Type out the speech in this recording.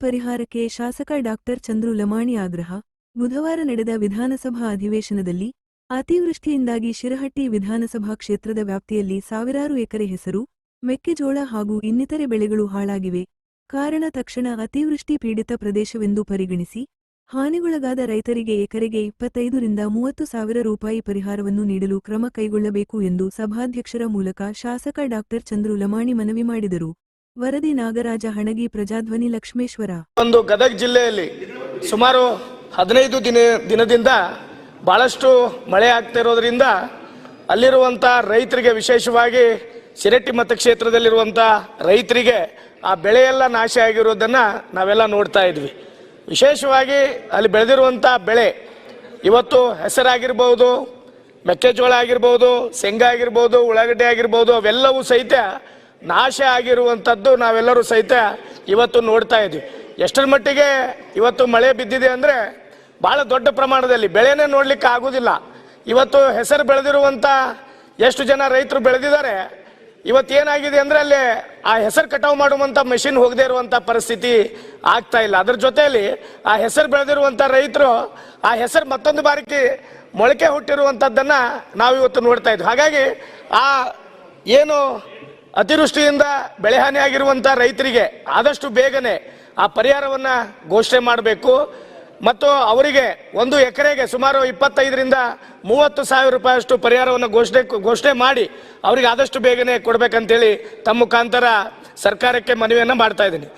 ಪರಿಹಾರಕ್ಕೆ ಶಾಸಕ ಡಾಕ್ಟರ್ ಚಂದ್ರು ಲಮಾಣಿ ಆಗ್ರಹ. ಬುಧವಾರ ನಡೆದ ವಿಧಾನಸಭಾ ಅಧಿವೇಶನದಲ್ಲಿ ಅತಿವೃಷ್ಟಿಯಿಂದಾಗಿ ಶಿರಹಟ್ಟಿ ವಿಧಾನಸಭಾ ಕ್ಷೇತ್ರದ ವ್ಯಾಪ್ತಿಯಲ್ಲಿ ಸಾವಿರಾರು ಎಕರೆ ಹೆಸರು, ಮೆಕ್ಕೆಜೋಳ ಹಾಗೂ ಇನ್ನಿತರೆ ಬೆಳೆಗಳು ಹಾಳಾಗಿವೆ. ಕಾರಣ ತಕ್ಷಣ ಅತಿವೃಷ್ಟಿ ಪೀಡಿತ ಪ್ರದೇಶವೆಂದು ಪರಿಗಣಿಸಿ ಹಾನಿಗೊಳಗಾದ ರೈತರಿಗೆ ಎಕರೆಗೆ 25 ರಿಂದ 30 ಸಾವಿರ ರೂಪಾಯಿ ಪರಿಹಾರವನ್ನು ನೀಡಲು ಕ್ರಮ ಕೈಗೊಳ್ಳಬೇಕು ಎಂದು ಸಭಾಧ್ಯಕ್ಷರ ಮೂಲಕ ಶಾಸಕ ಡಾಕ್ಟರ್ ಚಂದ್ರು ಲಮಾಣಿ ಮನವಿ ಮಾಡಿದರು. ವರದಿ ನಾಗರಾಜ ಹಣಗಿ, ಪ್ರಜಾಧ್ವನಿ, ಲಕ್ಷ್ಮೇಶ್ವರ. ಗದಗ ಜಿಲ್ಲೆಯಲ್ಲಿ ಸುಮಾರು 15 ದಿನದಿಂದ ಬಹಳಷ್ಟು ಮಳೆ ಆಗ್ತಿರೋದ್ರಿಂದ ಅಲ್ಲಿರುವಂತ ರೈತರಿಗೆ, ವಿಶೇಷವಾಗಿ ಶಿರಹಟ್ಟಿ ಮತಕ್ಷೇತ್ರದಲ್ಲಿರುವಂತ ರೈತರಿಗೆ ಆ ಬೆಳೆಯೆಲ್ಲ ನಾಶ ಆಗಿರೋದನ್ನ ನಾವೆಲ್ಲ ನೋಡ್ತಾ ಇದ್ವಿ. ವಿಶೇಷವಾಗಿ ಅಲ್ಲಿ ಬೆಳೆದಿರುವಂತ ಬೆಳೆ ಇವತ್ತು ಹೆಸರಾಗಿರ್ಬೋದು, ಮೆಕ್ಕೆಜೋಳ ಆಗಿರ್ಬೋದು, ಶೇಂಗಾ ಆಗಿರ್ಬೋದು, ಉಳ್ಳಾಗಡ್ಡೆ ಆಗಿರ್ಬೋದು, ಅವೆಲ್ಲವೂ ಸಹಿತ ನಾಶ ಆಗಿರುವಂಥದ್ದು ನಾವೆಲ್ಲರೂ ಸಹಿತ ಇವತ್ತು ನೋಡ್ತಾ ಇದ್ವಿ. ಎಷ್ಟರ ಮಟ್ಟಿಗೆ ಇವತ್ತು ಮಳೆ ಬಿದ್ದಿದೆ ಅಂದರೆ ಭಾಳ ದೊಡ್ಡ ಪ್ರಮಾಣದಲ್ಲಿ ಬೆಳೆನೇ ನೋಡ್ಲಿಕ್ಕೆ ಆಗೋದಿಲ್ಲ. ಇವತ್ತು ಹೆಸರು ಬೆಳೆದಿರುವಂಥ ಎಷ್ಟು ಜನ ರೈತರು ಬೆಳೆದಿದ್ದಾರೆ, ಇವತ್ತೇನಾಗಿದೆ ಅಂದರೆ ಅಲ್ಲಿ ಆ ಹೆಸರು ಕಟಾವು ಮಾಡುವಂಥ ಮೆಷಿನ್ ಹೋಗದೇ ಇರುವಂಥ ಪರಿಸ್ಥಿತಿ ಆಗ್ತಾ ಇಲ್ಲ. ಅದ್ರ ಜೊತೆಯಲ್ಲಿ ಆ ಹೆಸರು ಬೆಳೆದಿರುವಂಥ ರೈತರು ಆ ಹೆಸರು ಮತ್ತೊಂದು ಬಾರಿಗೆ ಮೊಳಕೆ ಹುಟ್ಟಿರುವಂಥದ್ದನ್ನು ನಾವು ಇವತ್ತು ನೋಡ್ತಾ ಇದ್ವಿ. ಹಾಗಾಗಿ ಆ ಏನು ಅತಿವೃಷ್ಟಿಯಿಂದ ಬೆಳೆ ಹಾನಿ ಆಗಿರುವಂಥ ರೈತರಿಗೆ ಆದಷ್ಟು ಬೇಗನೆ ಆ ಪರಿಹಾರವನ್ನು ಘೋಷಣೆ ಮಾಡಬೇಕು ಮತ್ತು ಅವರಿಗೆ ಒಂದು ಎಕರೆಗೆ ಸುಮಾರು 25 ರಿಂದ 30 ಸಾವಿರ ರೂಪಾಯಿಯಷ್ಟು ಪರಿಹಾರವನ್ನು ಘೋಷಣೆ ಮಾಡಿ ಅವರಿಗೆ ಆದಷ್ಟು ಬೇಗನೆ ಕೊಡಬೇಕಂತೇಳಿ ತಮ್ಮ ಮುಖಾಂತರ ಸರ್ಕಾರಕ್ಕೆ ಮನವಿಯನ್ನು ಮಾಡ್ತಾ ಇದ್ದೀನಿ.